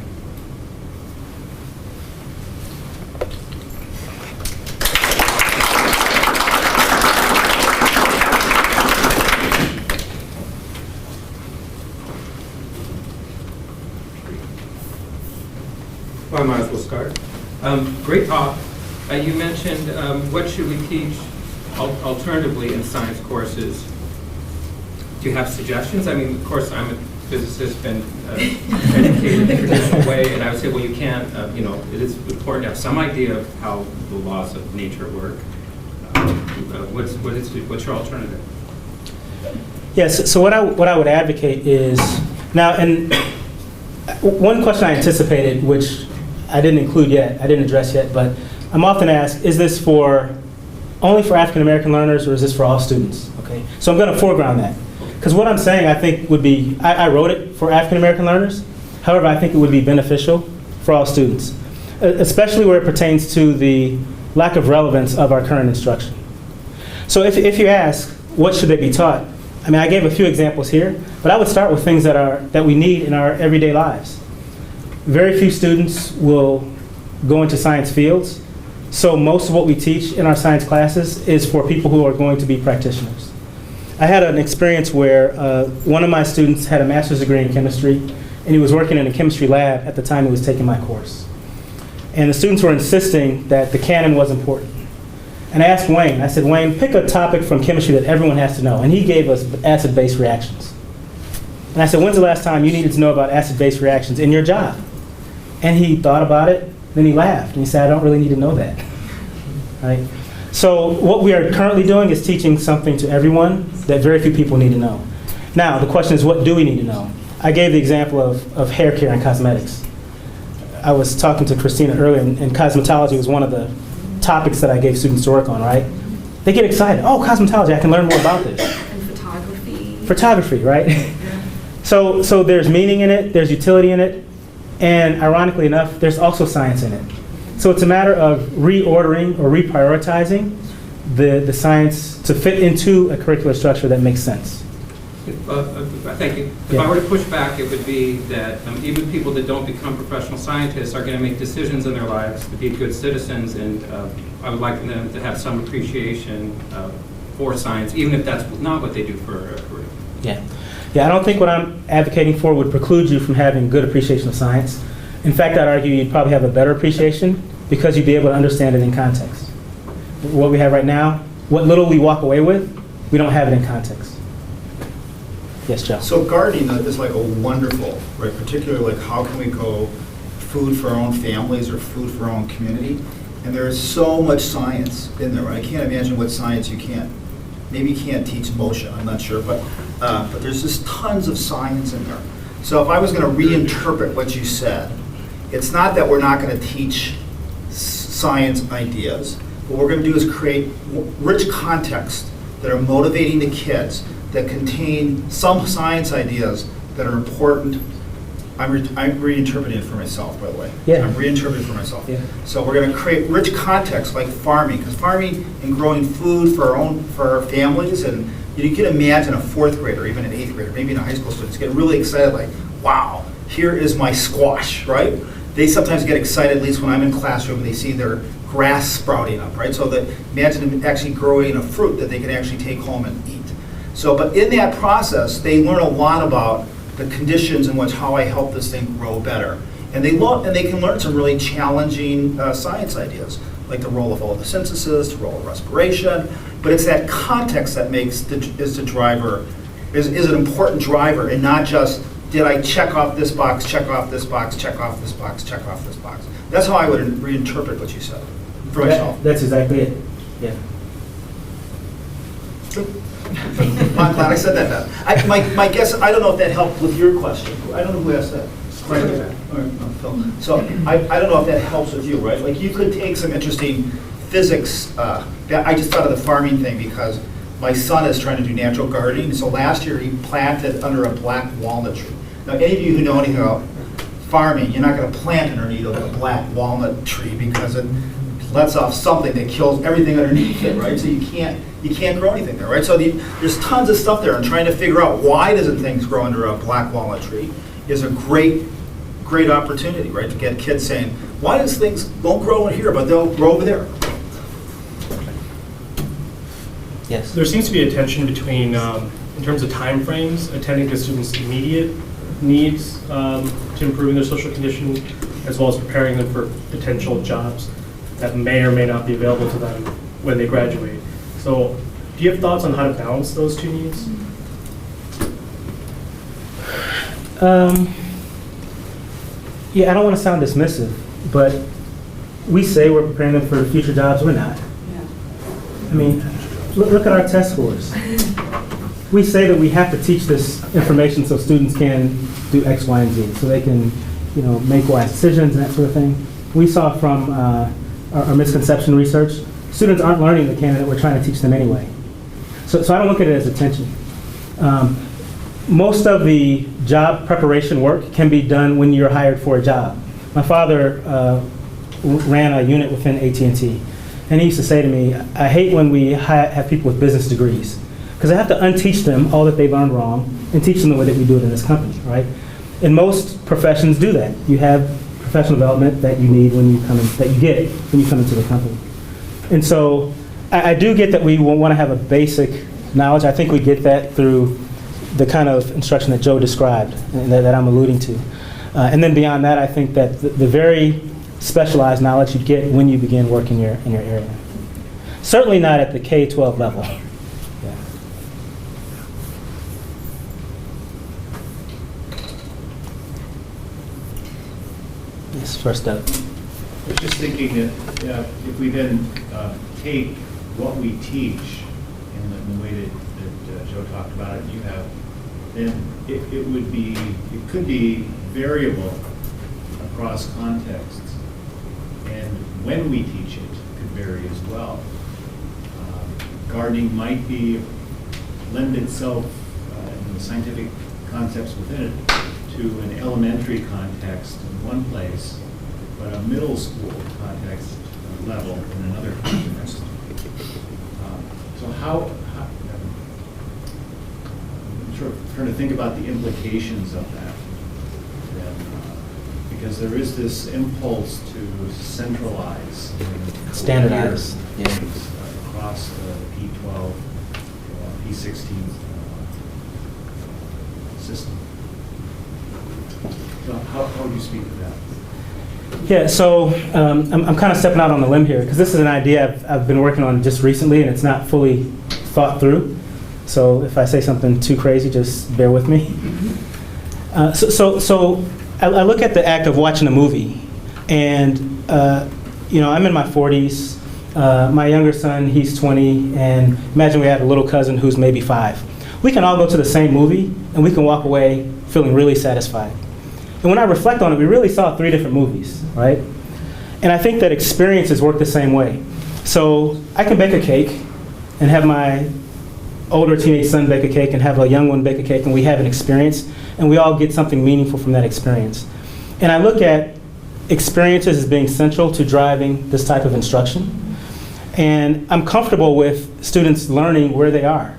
[SPEAKER 4] Well, I might as well start. Great talk. You mentioned what should we teach alternatively in science courses. Do you have suggestions? I mean, of course, I'm a physicist and educated in a traditional way, and I would say, well, you can't, it is important to have some idea of how the laws of nature work. What's your alternative?
[SPEAKER 2] Yes, so what I would advocate is, now, and one question I anticipated, which I didn't include yet, I didn't address yet, but I'm often asked, is this only for African American learners, or is this for all students? Okay, so I'm going to foreground that. Because what I'm saying, I think, would be, I wrote it for African American learners. However, I think it would be beneficial for all students, especially where it pertains to the lack of relevance of our current instruction. So if you ask, what should they be taught? I mean, I gave a few examples here, but I would start with things that we need in our everyday lives. Very few students will go into science fields, so most of what we teach in our science classes is for people who are going to be practitioners. I had an experience where one of my students had a master's degree in chemistry, and he was working in a chemistry lab at the time he was taking my course. And the students were insisting that the canon was important. And I asked Wayne, I said, Wayne, pick a topic from chemistry that everyone has to know. And he gave us acid-base reactions. And I said, when's the last time you needed to know about acid-base reactions in your job? And he thought about it, Then he laughed and he said, I don't really need to know that. Right? So what we are currently doing is teaching something to everyone that very few people need to know. Now, the question is, what do we need to know? I gave the example of hair care and cosmetics. I was talking to Christina earlier, and cosmetology was one of the topics that I gave students to work on, right? They get excited. Oh, cosmetology, I can learn more about this.
[SPEAKER 5] And photography.
[SPEAKER 2] Photography, right?
[SPEAKER 5] Yeah.
[SPEAKER 2] So there's meaning in it, there's utility in it, and ironically enough, there's also science in it. So it's a matter of reordering or reprioritizing the science to fit into a curricular structure that makes sense.
[SPEAKER 4] Thank you. If
[SPEAKER 2] Yeah.
[SPEAKER 4] I were to push back, it would be that even people that don't become professional scientists are going to make decisions in their lives to be good citizens, and I would like them to have some appreciation for science, even if that's not what they do for a career.
[SPEAKER 2] Yeah. Yeah, I don't think what I'm advocating for would preclude you from having good appreciation of science. In fact, I'd argue you'd probably have a better appreciation because you'd be able to understand it in context. What we have right now, what little we walk away with, we don't have it in context. Yes, Joe?
[SPEAKER 3] So gardening is like a wonderful, right, particularly like how can we grow food for our own families or food for our own community? And there is so much science in there. I can't imagine what science you can't, maybe you can't teach motion, I'm not sure, but there's just tons of science in there. So if I was going to reinterpret what you said, it's not that we're not going to teach science ideas. What we're going to do is create rich context that are motivating the kids, that contain some science ideas that are important. I'm reinterpreting it for myself, by the way.
[SPEAKER 2] Yeah.
[SPEAKER 3] I'm reinterpreting it for myself.
[SPEAKER 2] Yeah.
[SPEAKER 3] So we're going to create rich context like farming, because farming and growing food for our families, and you can imagine a fourth grader, even an eighth grader, maybe even a high school students get really excited, like, wow, here is my squash, right? They sometimes get excited, at least when I'm in classroom, and they see their grass sprouting up, right? So that imagine them actually growing a fruit that they can actually take home and eat. So, but in that process, they learn a lot about the conditions in which how I help this thing grow better. And they can learn some really challenging science ideas, like the role of photosynthesis, the role of respiration. But it's that context that is an important driver, and not just, did I check off this box, check off this box, check off this box, check off this box. That's how I would reinterpret what you said for myself.
[SPEAKER 2] That's exactly it. Yeah.
[SPEAKER 3] I'm glad I said that. My guess, I don't know if that helped with your question. I don't know who asked that. Right. All right, no, Phil. So I don't know if that helps with you, right? Like you could take some interesting physics. I just thought of the farming thing because my son is trying to do natural gardening. So last year he planted under a black walnut tree. Now any of you who know anything about farming, you're not going to plant underneath a black walnut tree because it lets off something that kills everything underneath it, right? So you can't grow anything there, right? So there's tons of stuff there, and trying to figure out why doesn't things grow under a black walnut tree is a great opportunity, right? To get kids saying, why does things don't grow in here, but they'll grow over there?
[SPEAKER 2] Yes.
[SPEAKER 6] There seems to be a tension between, in terms of time frames, attending to students' immediate needs to improving their social condition, as well as preparing them for potential jobs that may or may not be available to them when they graduate. So, do you have thoughts on how to balance those two needs?
[SPEAKER 2] Yeah, I don't want to sound dismissive, but we say we're preparing them for future jobs. We're not. I mean, look at our test scores. We say that we have to teach this information so students can do X, Y, and Z, so they can, make wise decisions and that sort of thing. We saw from our misconception research, students aren't learning the canon that we're trying to teach them anyway. So I don't look at it as a tension. Most of the job preparation work can be done when you're hired for a job. My father ran a unit within AT&T, and he used to say to me, I hate when we have people with business degrees, because I have to unteach them all that they learned wrong and teach them the way that we do it in this company, right? And most professions do that. You have professional development that you need when you come in, that you get when you come into the company. And so I do get that we want to have a basic knowledge. I think we get that through the kind of instruction that Joe described and that I'm alluding to. And then beyond that, I think that the very specialized knowledge you get when you begin work in your area. Certainly not at the K-12 level. Yeah. Yes, first up.
[SPEAKER 5] I was just thinking that if we then take what we teach in the way that Joe talked about it, you have, then it could be variable across contexts. And when we teach it could vary as well. Gardening might lend itself, in the scientific concepts within it, to an elementary context in one place, but a middle school context level in another context. So I'm sort of trying to think about the implications of that. Because there is this impulse to centralize,
[SPEAKER 2] Standardize.
[SPEAKER 5] across the P12, P16 system. So how would you speak to that?
[SPEAKER 2] Yeah, so I'm kind of stepping out on the limb here because this is an idea I've been working on just recently and it's not fully thought through. So if I say something too crazy, just bear with me. So I look at the act of watching a movie and, I'm in my 40s. My younger son, he's 20, and imagine we had a little cousin who's maybe 5. We can all go to the same movie and we can walk away feeling really satisfied. And when I reflect on it, we really saw 3 different movies, right? And I think that experiences work the same way. So I can bake a cake and have my older teenage son bake a cake and have a young one bake a cake, and we have an experience, and we all get something meaningful from that experience. And I look at experiences as being central to driving this type of instruction. And I'm comfortable with students learning where they are,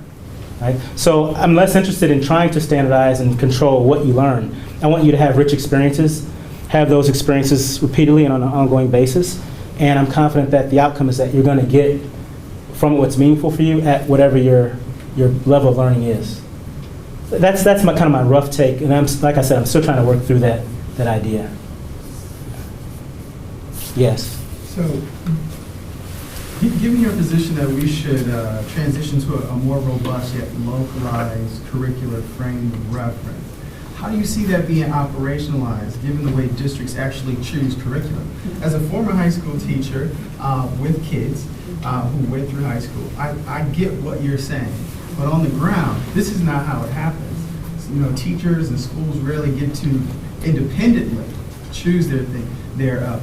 [SPEAKER 2] right? So I'm less interested in trying to standardize and control what you learn. I want you to have rich experiences, have those experiences repeatedly and on an ongoing basis, and I'm confident that the outcome is that you're going to get from what's meaningful for you at whatever your level of learning is. That's kind of my rough take, and like I said, I'm still trying to work through that idea. Yes.
[SPEAKER 7] So, given your position that we should transition to a more robust yet localized curricular frame of reference, how do you see that being operationalized given the way districts actually choose curriculum? As a former high school teacher with kids who went through high school, I get what you're saying, but on the ground, this is not how it happens. So, teachers and schools rarely get to independently choose their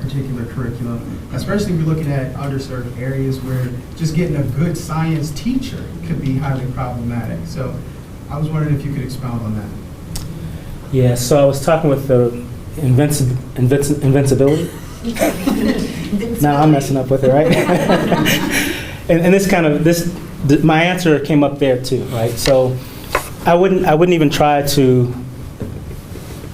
[SPEAKER 7] particular curriculum, especially if you're looking at underserved areas where just getting a good science teacher could be highly problematic. So I was wondering if you could expound on that.
[SPEAKER 2] Yeah, so I was talking with the invincibility. Now I'm messing up with it, right? and my answer came up there too, right? So I wouldn't even try to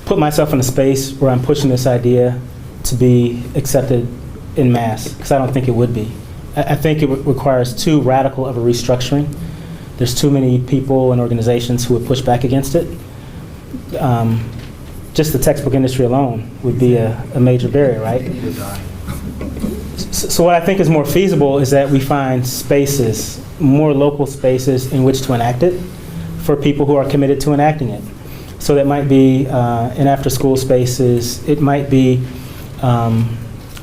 [SPEAKER 2] put myself in a space where I'm pushing this idea to be accepted in mass, because I don't think it would be. I think it requires too radical of a restructuring. There's too many people and organizations who would push back against it. Just the textbook industry alone would be a major barrier, right? So what I think is more feasible is that we find spaces, more local spaces in which to enact it for people who are committed to enacting it. So that might be in after-school spaces. It might be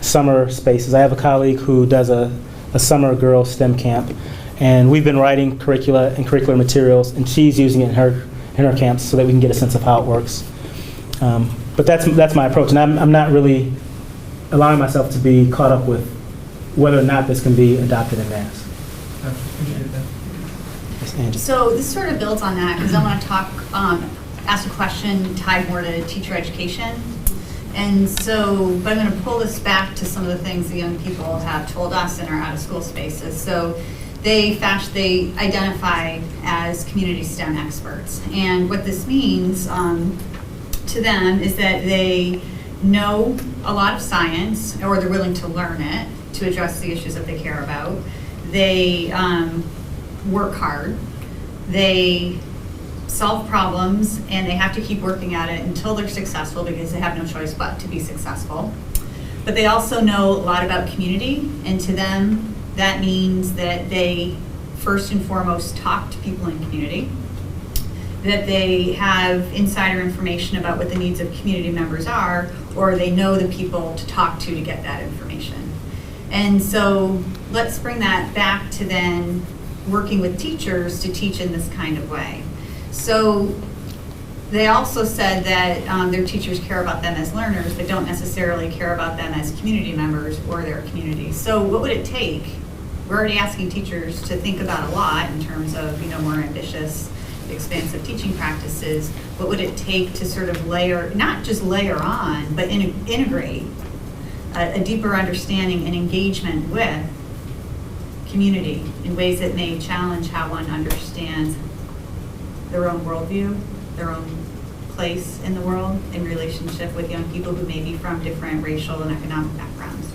[SPEAKER 2] summer spaces. I have a colleague who does a summer girls STEM camp, and we've been writing curricula and curricular materials, and she's using it in her camps so that we can get a sense of how it works. But that's my approach, and I'm not really allowing myself to be caught up with whether or not this can be adopted in mass.
[SPEAKER 7] I appreciate that.
[SPEAKER 2] Yes, Angie.
[SPEAKER 1] So this sort of builds on that because I want to ask a question tied more to teacher education. And so, but I'm going to pull this back to some of the things the young people have told us in our out-of-school spaces. So they identify as community STEM experts. And what this means to them is that they know a lot of science, or they're willing to learn it to address the issues that they care about. They work hard. They solve problems, and they have to keep working at it until they're successful because they have no choice but to be successful. But they also know a lot about community, and to them, that means that they first and foremost talk to people in community, that they have insider information about what the needs of community members are, or they know the people to talk to get that information. And so let's bring that back to then working with teachers to teach in this kind of way. So they also said that their teachers care about them as learners, but don't necessarily care about them as community members or their community. So what would it take? We're already asking teachers to think about a lot in terms of, more ambitious, expansive teaching practices. What would it take to sort of layer, not just layer on, but integrate a deeper understanding and engagement with community in ways that may challenge how one understands their own worldview, their own place in the world in relationship with young people who may be from different racial and economic backgrounds?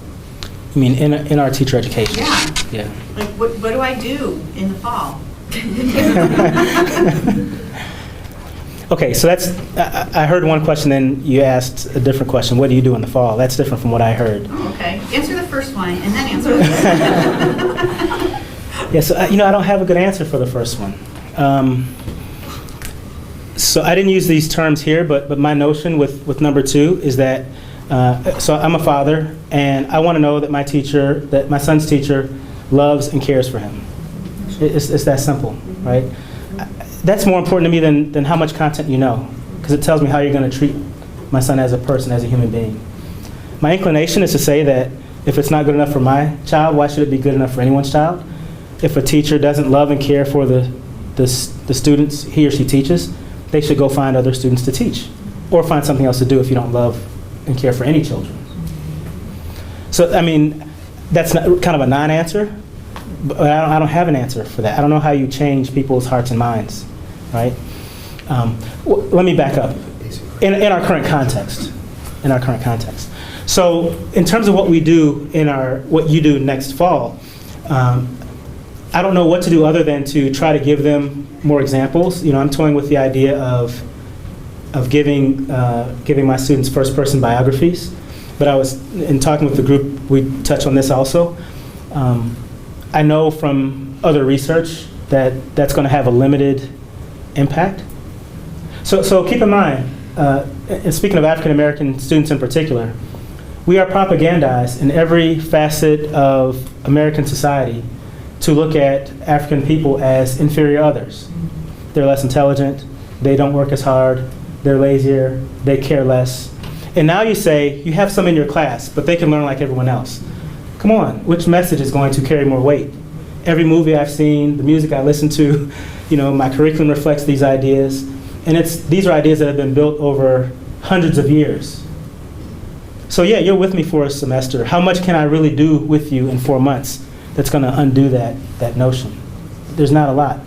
[SPEAKER 2] I mean, in our teacher education?
[SPEAKER 1] Yeah.
[SPEAKER 2] Yeah.
[SPEAKER 1] Like, what do I do in the fall?
[SPEAKER 2] Okay, so I heard one question, then you asked a different question. What do you do in the fall? That's different from what I heard.
[SPEAKER 1] Oh, okay. Answer the first one and then answer the second.
[SPEAKER 2] Yeah, so, I don't have a good answer for the first one. So I didn't use these terms here, but my notion with number 2 is that, so I'm a father, and I want to know that my son's teacher loves and cares for him. It's that simple, right? That's more important to me than how much content you know, because it tells me how you're going to treat my son as a person, as a human being. My inclination is to say that if it's not good enough for my child, why should it be good enough for anyone's child? If a teacher doesn't love and care for the students he or she teaches, they should go find other students to teach, or find something else to do if you don't love and care for any children. So, I mean, that's kind of a non-answer, but I don't have an answer for that. I don't know how you change people's hearts and minds, right? Let me back up. In our current context, So, in terms of what we do what you do next fall, I don't know what to do other than to try to give them more examples. I'm toying with the idea of giving my students first-person biographies. But in talking with the group, we touched on this also. I know from other research that that's going to have a limited impact. So keep in mind, and speaking of African American students in particular, we are propagandized in every facet of American society to look at African people as inferior others. They're less intelligent, they don't work as hard, they're lazier, they care less. And now you say, you have some in your class, but they can learn like everyone else. Come on, which message is going to carry more weight? Every movie I've seen, the music I listen to, my curriculum reflects these ideas. And these are ideas that have been built over hundreds of years. So yeah, you're with me for a semester. How much can I really do with you in 4 months that's going to undo that notion? There's not a lot.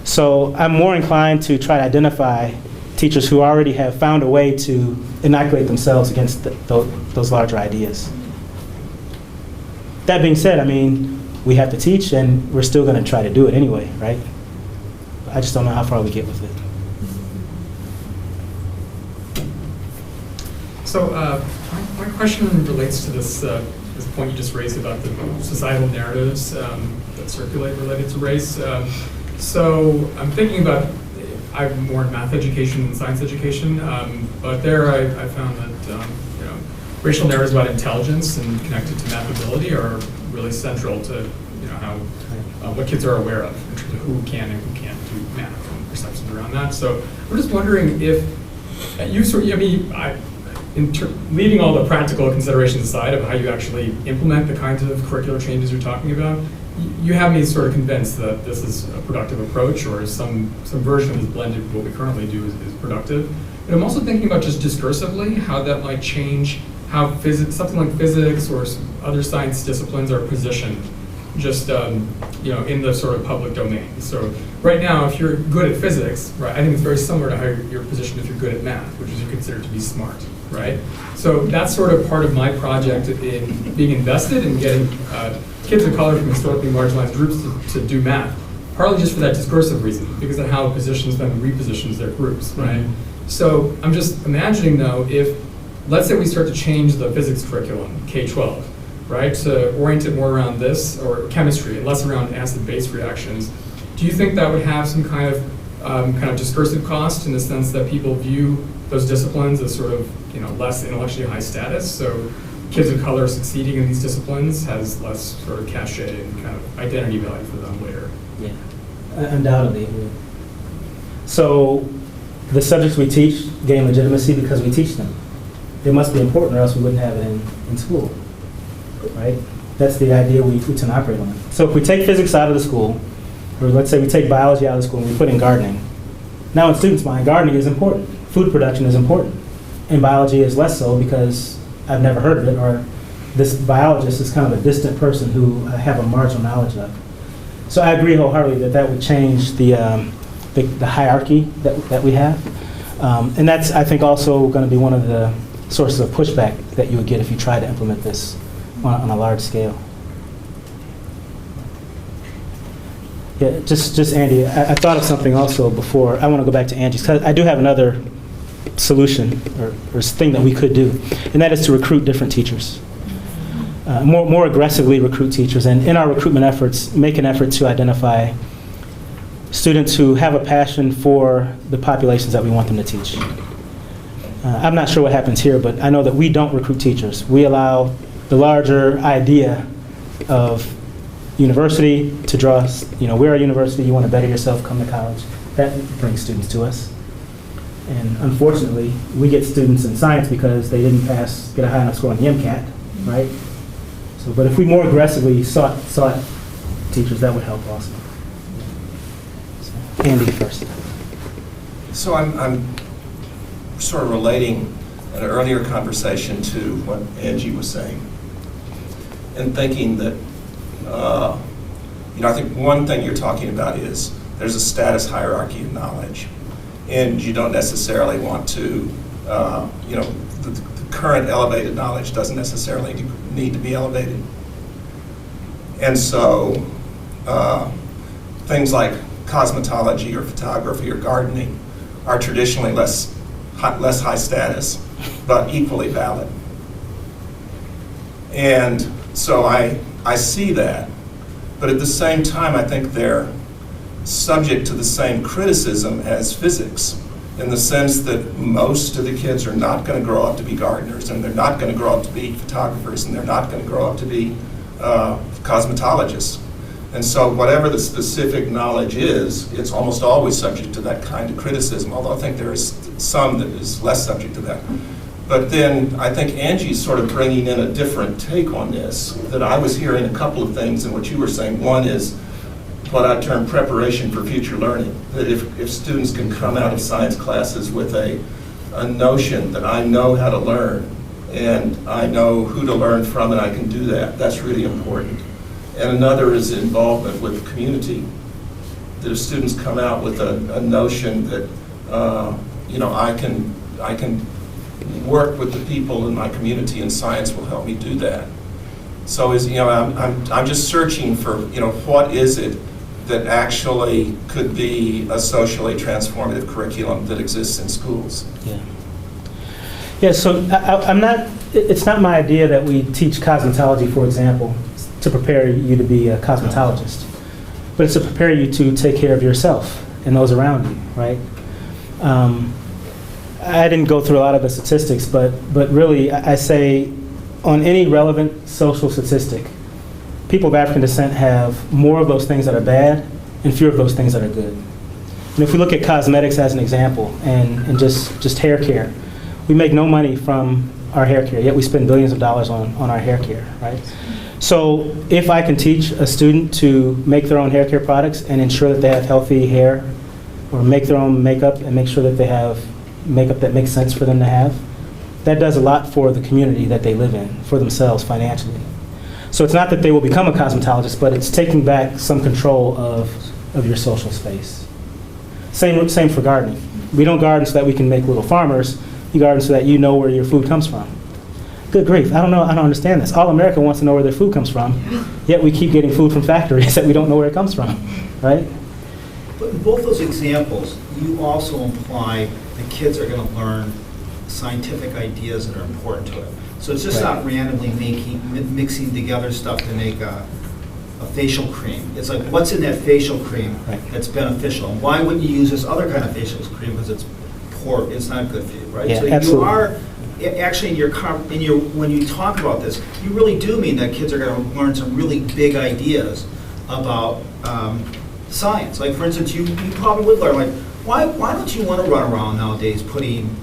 [SPEAKER 2] So I'm more inclined to try to identify teachers who already have found a way to inoculate themselves against those larger ideas. That being said, we have to teach, and we're still going to try to do it anyway, right? I just don't know how far we get with it.
[SPEAKER 8] So my question relates to this point you just raised about the societal narratives that circulate related to race. So I'm thinking about, I'm more in math education than science education, but there I found that racial narratives about intelligence and connected to math ability are really central to how what kids are aware of in terms of who can and who can't do math and perceptions around that. So I'm just wondering if you leaving all the practical considerations aside of how you actually implement the kinds of curricular changes you're talking about, you have me sort of convinced that this is a productive approach, or some version of this blended what we currently do is productive. But I'm also thinking about just discursively how that might change how something like physics or other science disciplines are positioned just in the sort of public domain. So right now, if you're good at physics, right, I think it's very similar to how you're positioned if you're good at math, which is you consider to be smart, right? So that's sort of part of my project in being invested in getting kids of color from historically marginalized groups to do math, partly just for that discursive reason, because of how it positions them and repositions their groups, right? So I'm just imagining, though, if, let's say we start to change the physics curriculum, K-12, right, to orient it more around this, or chemistry, and less around acid-base reactions, do you think that would have some kind of discursive cost in the sense that people view those disciplines as sort of less intellectually high status? So kids of color succeeding in these disciplines has less sort of cachet and kind of identity value for them later.
[SPEAKER 2] Yeah, undoubtedly. So the subjects we teach gain legitimacy because we teach them. They must be important or else we wouldn't have it in school, right? That's the idea we tend to operate on. So if we take physics out of the school, or let's say we take biology out of the school and we put in gardening, now in students' mind, gardening is important. Food production is important. And biology is less so because I've never heard of it, or this biologist is kind of a distant person who I have a marginal knowledge of. So I agree wholeheartedly that would change the hierarchy that we have. And that's, I think, also going to be one of the sources of pushback that you would get if you try to implement this on a large scale. Yeah, just Andy, I thought of something also before. I want to go back to Angie's, because I do have another solution or thing that we could do, and that is to recruit different teachers. More aggressively recruit teachers, and in our recruitment efforts, make an effort to identify students who have a passion for the populations that we want them to teach. I'm not sure what happens here, but I know that we don't recruit teachers. We allow the larger idea of university to draw us. We're a university, you want to better yourself, come to college. That brings students to us. And unfortunately, we get students in science because they didn't get a high enough score on the MCAT, right? So, but if we more aggressively sought teachers, that would help also. So, Andy first.
[SPEAKER 9] So I'm sort of relating an earlier conversation to what Angie was saying, and thinking that, I think one thing you're talking about is there's a status hierarchy of knowledge, and you don't necessarily want to, the current elevated knowledge doesn't necessarily need to be elevated. And so things like cosmetology or photography or gardening are traditionally less high status, but equally valid. And so I see that, but at the same time, I think they're subject to the same criticism as physics, in the sense that most of the kids are not going to grow up to be gardeners, and they're not going to grow up to be photographers, and they're not going to grow up to be cosmetologists. And so whatever the specific knowledge is, it's almost always subject to that kind of criticism, although I think there is some that is less subject to that. But then I think Angie's sort of bringing in a different take on this, that I was hearing a couple of things in what you were saying. One is what I term preparation for future learning, that if students can come out of science classes with a notion that I know how to learn, and I know who to learn from, and I can do that, that's really important. And another is involvement with the community, that if students come out with a notion that I can work with the people in my community, and science will help me do that. So I'm just searching for what is it that actually could be a socially transformative curriculum that exists in schools.
[SPEAKER 2] Yeah. So it's not my idea that we teach cosmetology, for example, to prepare you to be a cosmetologist, but it's to prepare you to take care of yourself and those around you, right? I didn't go through a lot of the statistics, but really I say on any relevant social statistic, people of African descent have more of those things that are bad and fewer of those things that are good. And if we look at cosmetics as an example, and just hair care, we make no money from our hair care, yet we spend billions of dollars on our hair care, right? So if I can teach a student to make their own hair care products and ensure that they have healthy hair, or make their own makeup and make sure that they have makeup that makes sense for them to have, that does a lot for the community that they live in, for themselves financially. So it's not that they will become a cosmetologist, but it's taking back some control of your social space. Same for gardening. We don't garden so that we can make little farmers. You garden so that you know where your food comes from. Good grief, I don't understand this. All America wants to know where their food comes from, yet we keep getting food from factories that we don't know where it comes from, right?
[SPEAKER 3] But in both those examples, you also imply that kids are going to learn scientific ideas that are important to it. So it's just not randomly mixing together stuff to make a facial cream. It's like, what's in that facial cream that's beneficial? And why wouldn't you use this other kind of facial cream because it's poor, it's not good for you, right?
[SPEAKER 2] Yeah,
[SPEAKER 3] so
[SPEAKER 2] absolutely.
[SPEAKER 3] you are actually when you talk about this, you really do mean that kids are going to learn some really big ideas about science. Like, for instance, you probably would learn, like, why don't you want to run around nowadays putting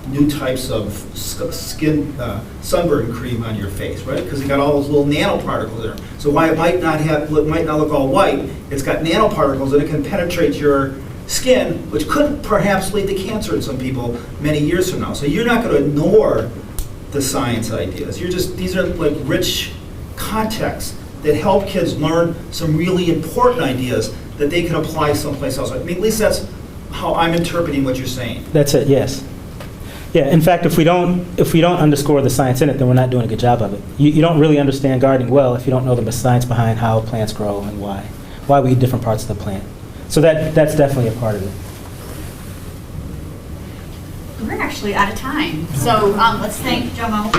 [SPEAKER 3] new types of sunburn cream on your face, right? Because you got all those little nanoparticles there. So why it might not look all white, it's got nanoparticles and it can penetrate your skin, which could perhaps lead to cancer in some people many years from now. So you're not going to ignore the science ideas. These are like rich contexts that help kids learn some really important ideas that they can apply someplace else. I mean, at least that's how I'm interpreting what you're saying.
[SPEAKER 2] That's it, yes. Yeah, in fact, if we don't underscore the science in it, then we're not doing a good job of it. You don't really understand gardening well if you don't know the science behind how plants grow and why we eat different parts of the plant. So that's definitely a part of it.
[SPEAKER 1] We're actually out of time. So let's thank Jomo.